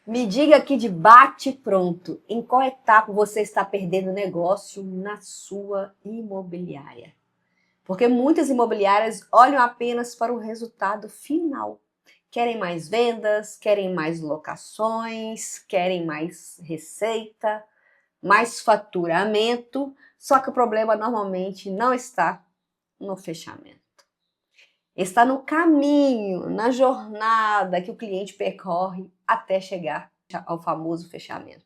Me diga aqui de bate pronto, em qual etapa você está perdendo negócio na sua imobiliária? Porque muitas imobiliárias olham apenas para o resultado final. Querem mais vendas, querem mais locações, querem mais receita, mais faturamento, só que o problema normalmente não está no fechamento. Está no caminho, na jornada que o cliente percorre até chegar ao famoso fechamento.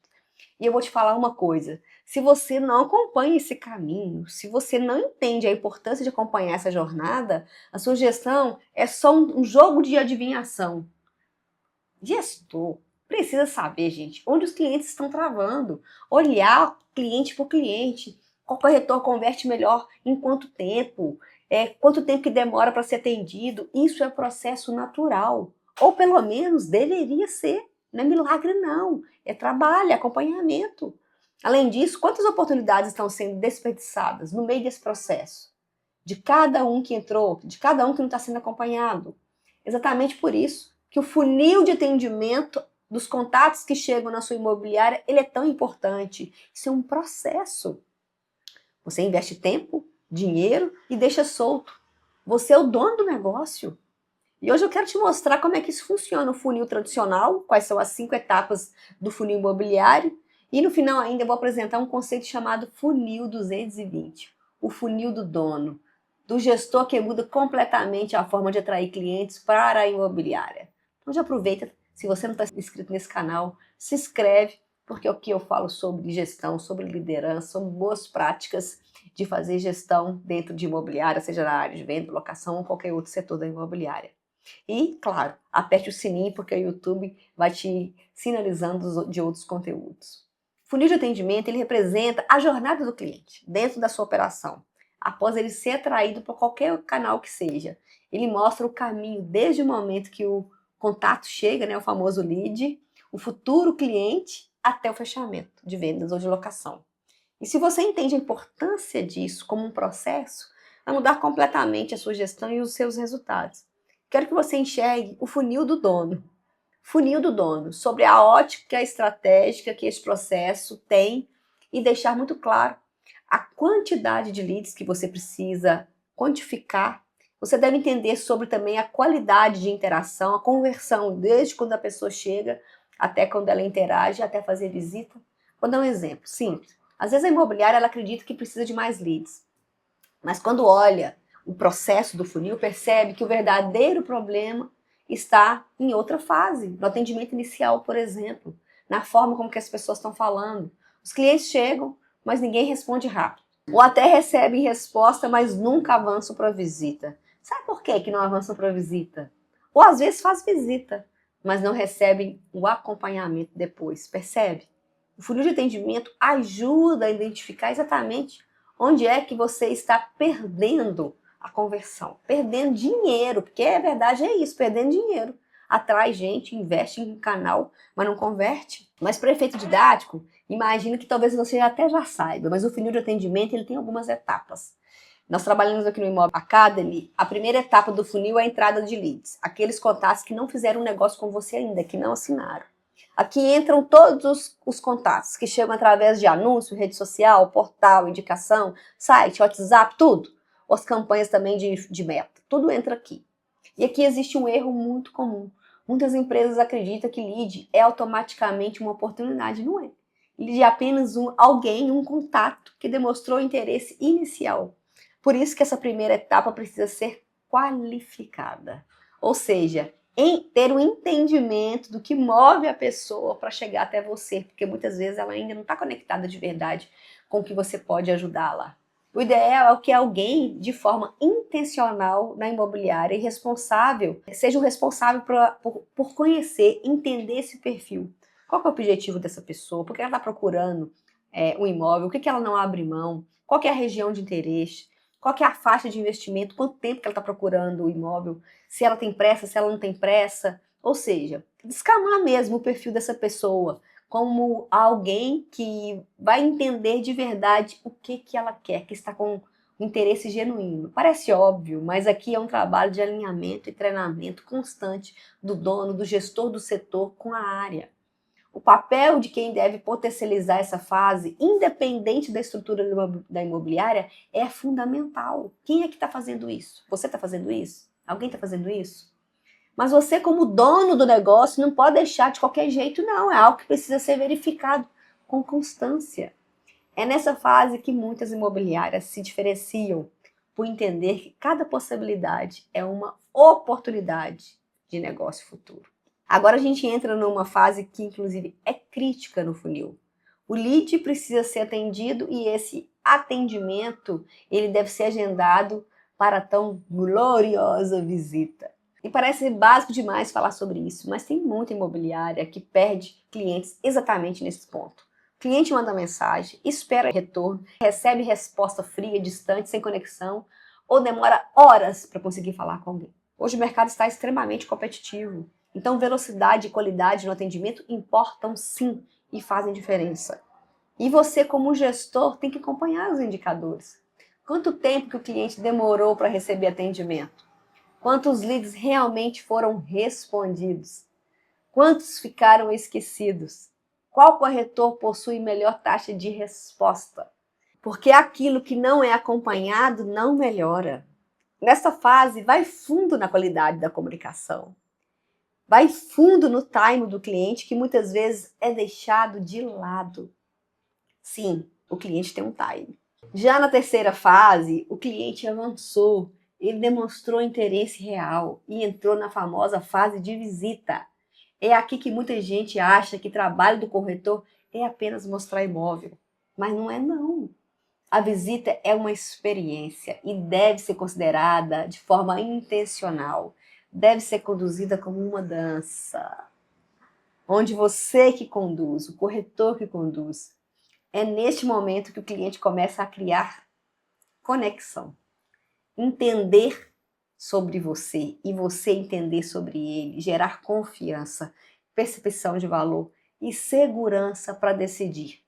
E eu vou te falar uma coisa: se você não acompanha esse caminho, se você não entende a importância de acompanhar essa jornada, a sua gestão é só um jogo de adivinhação. Gestor precisa saber, gente, onde os clientes estão travando, olhar cliente por cliente, qual corretor converte melhor em quanto tempo, quanto tempo que demora para ser atendido. Isso é processo natural, ou pelo menos deveria ser. Não é milagre não, é trabalho, é acompanhamento. Além disso, quantas oportunidades estão sendo desperdiçadas no meio desse processo? De cada um que entrou, de cada um que não está sendo acompanhado. Exatamente por isso que o funil de atendimento dos contatos que chegam na sua imobiliária, ele é tão importante. Isso é um processo. Você investe tempo, dinheiro e deixa solto. Você é o dono do negócio. E hoje eu quero te mostrar como é que isso funciona, o funil tradicional, quais são as 5 etapas do funil imobiliário. E no final ainda eu vou apresentar um conceito chamado funil 220, o funil do dono, do gestor que muda completamente a forma de atrair clientes para a imobiliária. Então já aproveita, se você não está inscrito nesse canal, se inscreve, porque aqui eu falo sobre gestão, sobre liderança, sobre boas práticas de fazer gestão dentro de imobiliária, seja na área de venda, locação ou qualquer outro setor da imobiliária. E, claro, aperte o sininho porque o YouTube vai te sinalizando de outros conteúdos. O funil de atendimento, ele representa a jornada do cliente dentro da sua operação, após ele ser atraído por qualquer canal que seja. Ele mostra o caminho desde o momento que o contato chega, né, o famoso lead, o futuro cliente, até o fechamento de vendas ou de locação. E se você entende a importância disso como um processo, vai mudar completamente a sua gestão e os seus resultados. Quero que você enxergue o funil do dono. Funil do dono, sobre a ótica estratégica que esse processo tem e deixar muito claro a quantidade de leads que você precisa quantificar. Você deve entender sobre também a qualidade de interação, a conversão, desde quando a pessoa chega até quando ela interage, até fazer visita. Vou dar um exemplo simples. Às vezes a imobiliária ela acredita que precisa de mais leads, mas quando olha o processo do funil, percebe que o verdadeiro problema está em outra fase, no atendimento inicial, por exemplo, na forma como que as pessoas estão falando. Os clientes chegam, mas ninguém responde rápido. Ou até recebe resposta, mas nunca avançam para a visita. Sabe por que não avançam para a visita? Ou às vezes faz visita, mas não recebem o acompanhamento depois, percebe? O funil de atendimento ajuda a identificar exatamente onde é que você está perdendo a conversão, perdendo dinheiro, porque a verdade é isso, perdendo dinheiro. Atrai gente, investe em canal, mas não converte. Mas para efeito didático, imagina que talvez você até já saiba, mas o funil de atendimento ele tem algumas etapas. Nós trabalhamos aqui no Imóvel Academy, a primeira etapa do funil é a entrada de leads, aqueles contatos que não fizeram um negócio com você ainda, que não assinaram. Aqui entram todos os contatos que chegam através de anúncio, rede social, portal, indicação, site, WhatsApp, tudo. As campanhas também de meta, tudo entra aqui. E aqui existe um erro muito comum. Muitas empresas acreditam que lead é automaticamente uma oportunidade, não é. Lead é apenas alguém, um contato que demonstrou interesse inicial. Por isso que essa primeira etapa precisa ser qualificada. Ou seja, ter um entendimento do que move a pessoa para chegar até você, porque muitas vezes ela ainda não está conectada de verdade com o que você pode ajudá-la. O ideal é que alguém, de forma intencional na imobiliária e responsável, seja o responsável por conhecer, entender esse perfil. Qual é o objetivo dessa pessoa? Por que ela está procurando um imóvel? O que ela não abre mão? Qual é a região de interesse? Qual é a faixa de investimento? Quanto tempo que ela está procurando o imóvel? Se ela tem pressa, se ela não tem pressa? Ou seja, descamar mesmo o perfil dessa pessoa como alguém que vai entender de verdade o que ela quer, que está com um interesse genuíno. Parece óbvio, mas aqui é um trabalho de alinhamento e treinamento constante do dono, do gestor do setor com a área. O papel de quem deve potencializar essa fase, independente da estrutura da imobiliária, é fundamental. Quem é que está fazendo isso? Você está fazendo isso? Alguém está fazendo isso? Mas você, como dono do negócio, não pode deixar de qualquer jeito, não. É algo que precisa ser verificado com constância. É nessa fase que muitas imobiliárias se diferenciam por entender que cada possibilidade é uma oportunidade de negócio futuro. Agora a gente entra numa fase que, inclusive, é crítica no funil. O lead precisa ser atendido e esse atendimento ele deve ser agendado para a tão gloriosa visita. E parece básico demais falar sobre isso, mas tem muita imobiliária que perde clientes exatamente nesse ponto. O cliente manda mensagem, espera retorno, recebe resposta fria, distante, sem conexão, ou demora horas para conseguir falar com alguém. Hoje o mercado está extremamente competitivo. Então, velocidade e qualidade no atendimento importam sim e fazem diferença. E você, como gestor, tem que acompanhar os indicadores. Quanto tempo que o cliente demorou para receber atendimento? Quantos leads realmente foram respondidos? Quantos ficaram esquecidos? Qual corretor possui melhor taxa de resposta? Porque aquilo que não é acompanhado não melhora. Nessa fase, vai fundo na qualidade da comunicação. Vai fundo no time do cliente, que muitas vezes é deixado de lado. Sim, o cliente tem um time. Já na terceira fase, o cliente avançou, ele demonstrou interesse real e entrou na famosa fase de visita. É aqui que muita gente acha que o trabalho do corretor é apenas mostrar imóvel. Mas não é não. A visita é uma experiência e deve ser considerada de forma intencional. Deve ser conduzida como uma dança, onde você que conduz, o corretor que conduz. É neste momento que o cliente começa a criar conexão, entender sobre você e você entender sobre ele, gerar confiança, percepção de valor e segurança para decidir.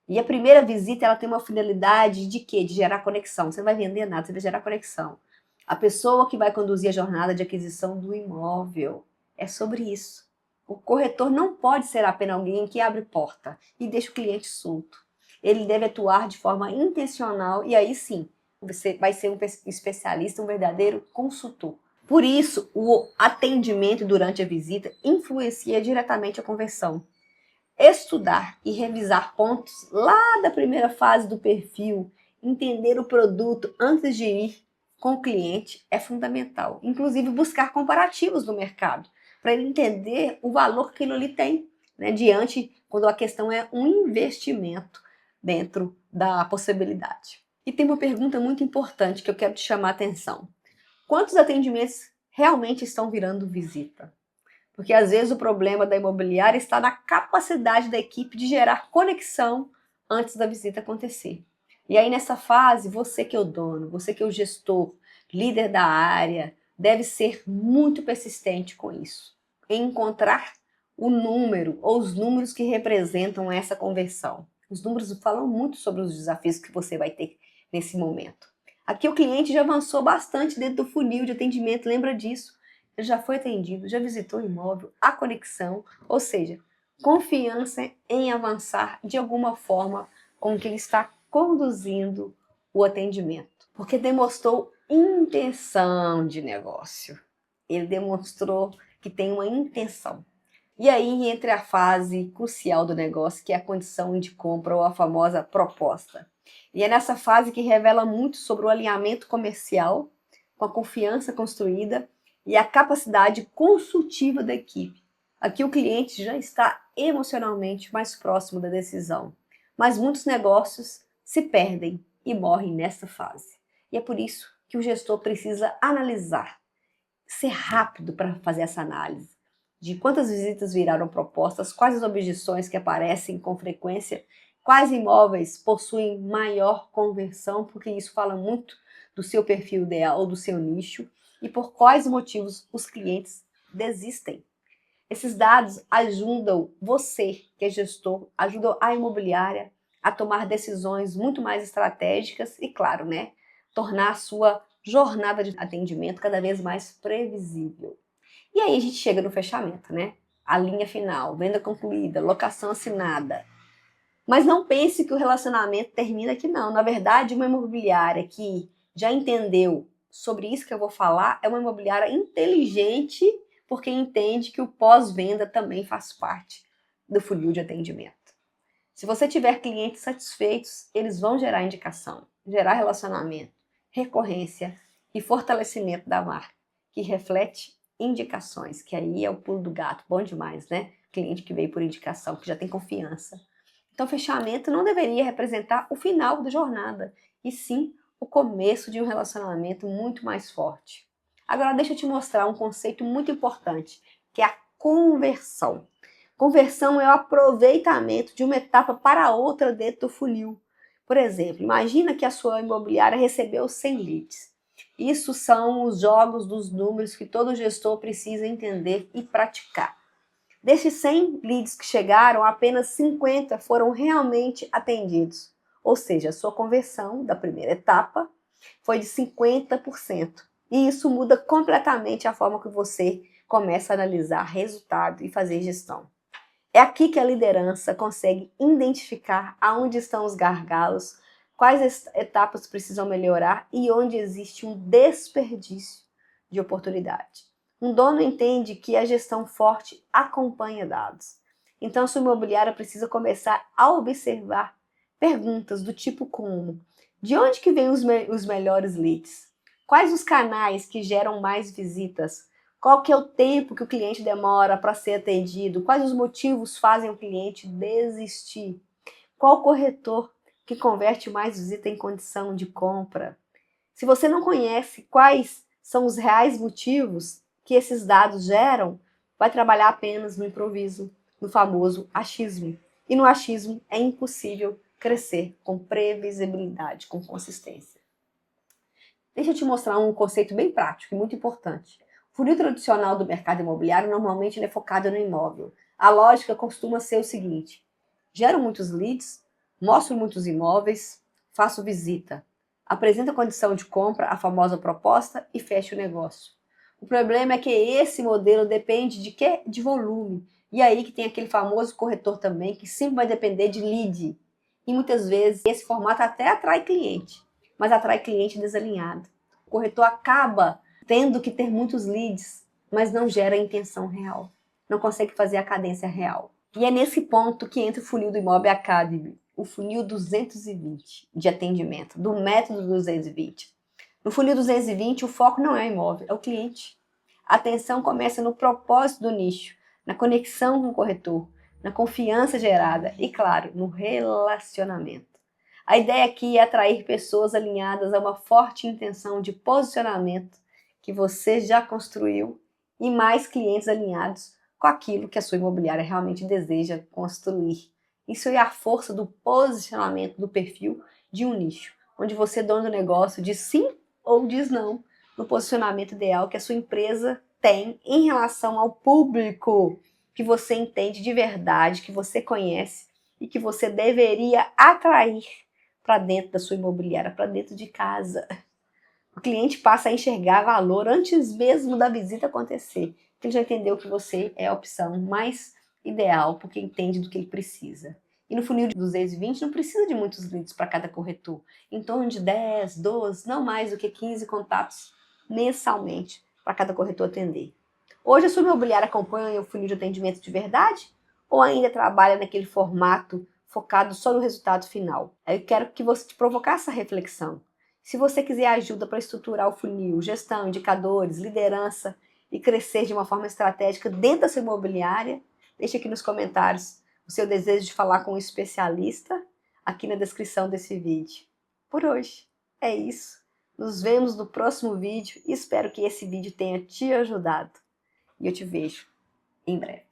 E a primeira visita ela tem uma finalidade de quê? De gerar conexão. Você não vai vender nada, você vai gerar conexão. A pessoa que vai conduzir a jornada de aquisição do imóvel. É sobre isso. O corretor não pode ser apenas alguém que abre porta e deixa o cliente solto. Ele deve atuar de forma intencional e aí sim, você vai ser um especialista, um verdadeiro consultor. Por isso, o atendimento durante a visita influencia diretamente a conversão. Estudar e revisar pontos lá da primeira fase do perfil, entender o produto antes de ir com o cliente é fundamental. Inclusive buscar comparativos no mercado, para ele entender o valor que aquilo ali tem, né, diante quando a questão é um investimento dentro da possibilidade. E tem uma pergunta muito importante que eu quero te chamar a atenção. Quantos atendimentos realmente estão virando visita? Porque às vezes o problema da imobiliária está na capacidade da equipe de gerar conexão antes da visita acontecer. E aí nessa fase, você que é o dono, você que é o gestor, líder da área, deve ser muito persistente com isso. Em encontrar o número ou os números que representam essa conversão. Os números falam muito sobre os desafios que você vai ter nesse momento. Aqui o cliente já avançou bastante dentro do funil de atendimento, lembra disso? Ele já foi atendido, já visitou o imóvel, a conexão, ou seja, confiança em avançar de alguma forma com que ele está conduzindo o atendimento. Porque demonstrou intenção de negócio. Ele demonstrou que tem uma intenção. E aí entra a fase crucial do negócio, que é a condição de compra ou a famosa proposta. E é nessa fase que revela muito sobre o alinhamento comercial, com a confiança construída e a capacidade consultiva da equipe. Aqui o cliente já está emocionalmente mais próximo da decisão, mas muitos negócios se perdem e morrem nessa fase. E é por isso que o gestor precisa analisar, ser rápido para fazer essa análise de quantas visitas viraram propostas, quais as objeções que aparecem com frequência, quais imóveis possuem maior conversão, porque isso fala muito do seu perfil ideal ou do seu nicho, e por quais motivos os clientes desistem. Esses dados ajudam você, que é gestor, ajudam a imobiliária a tomar decisões muito mais estratégicas e, claro, né, tornar a sua jornada de atendimento cada vez mais previsível. E aí a gente chega no fechamento, né? a linha final, venda concluída, locação assinada. Mas não pense que o relacionamento termina aqui não. Na verdade, uma imobiliária que já entendeu sobre isso que eu vou falar é uma imobiliária inteligente, porque entende que o pós-venda também faz parte do funil de atendimento. Se você tiver clientes satisfeitos, eles vão gerar indicação, gerar relacionamento, recorrência e fortalecimento da marca, que reflete indicações, que aí é o pulo do gato, bom demais, né? Cliente que veio por indicação, que já tem confiança. Então, fechamento não deveria representar o final da jornada, e sim o começo de um relacionamento muito mais forte. Agora, deixa eu te mostrar um conceito muito importante, que é a conversão. Conversão é o aproveitamento de uma etapa para outra dentro do funil. Por exemplo, imagina que a sua imobiliária recebeu 100 leads. Isso são os jogos dos números que todo gestor precisa entender e praticar. Desses 100 leads que chegaram, apenas 50 foram realmente atendidos. Ou seja, a sua conversão da primeira etapa foi de 50%. E isso muda completamente a forma que você começa a analisar resultado e fazer gestão. É aqui que a liderança consegue identificar aonde estão os gargalos, quais etapas precisam melhorar e onde existe um desperdício de oportunidade. Um dono entende que a gestão forte acompanha dados. Então, a sua imobiliária precisa começar a observar perguntas do tipo como: de onde que vêm os melhores leads? Quais os canais que geram mais visitas? Qual que é o tempo que o cliente demora para ser atendido? Quais os motivos fazem o cliente desistir? Qual corretor que converte mais visita em condição de compra? Se você não conhece quais são os reais motivos que esses dados geram, vai trabalhar apenas no improviso, no famoso achismo. E no achismo é impossível crescer com previsibilidade, com consistência. Deixa eu te mostrar um conceito bem prático e muito importante. O funil tradicional do mercado imobiliário normalmente é focado no imóvel. A lógica costuma ser o seguinte: gero muitos leads, mostro muitos imóveis, faço visita, apresento a condição de compra, a famosa proposta e fecho o negócio. O problema é que esse modelo depende de quê? De volume. E aí que tem aquele famoso corretor também que sempre vai depender de lead. E muitas vezes esse formato até atrai cliente, mas atrai cliente desalinhado. O corretor acaba tendo que ter muitos leads, mas não gera a intenção real. Não consegue fazer a cadência real. E é nesse ponto que entra o funil do Imob Academy, o funil 220 de atendimento, do método 220. No funil 220, o foco não é o imóvel, é o cliente. A atenção começa no propósito do nicho, na conexão com o corretor, na confiança gerada e, claro, no relacionamento. A ideia aqui é atrair pessoas alinhadas a uma forte intenção de posicionamento que você já construiu e mais clientes alinhados com aquilo que a sua imobiliária realmente deseja construir. Isso é a força do posicionamento do perfil de um nicho, onde você, dono do negócio, diz sim ou diz não no posicionamento ideal que a sua empresa tem em relação ao público que você entende de verdade, que você conhece e que você deveria atrair para dentro da sua imobiliária, para dentro de casa. O cliente passa a enxergar valor antes mesmo da visita acontecer, porque ele já entendeu que você é a opção mais ideal, porque entende do que ele precisa. E no funil de 220 não precisa de muitos leads para cada corretor, em torno de 10, 12, não mais do que 15 contatos mensalmente para cada corretor atender. Hoje a sua imobiliária acompanha o funil de atendimento de verdade ou ainda trabalha naquele formato focado só no resultado final? Eu quero que você te provocar essa reflexão. Se você quiser ajuda para estruturar o funil, gestão, indicadores, liderança e crescer de uma forma estratégica dentro da sua imobiliária, deixe aqui nos comentários o seu desejo de falar com um especialista aqui na descrição desse vídeo. Por hoje é isso. Nos vemos no próximo vídeo e espero que esse vídeo tenha te ajudado. E eu te vejo em breve.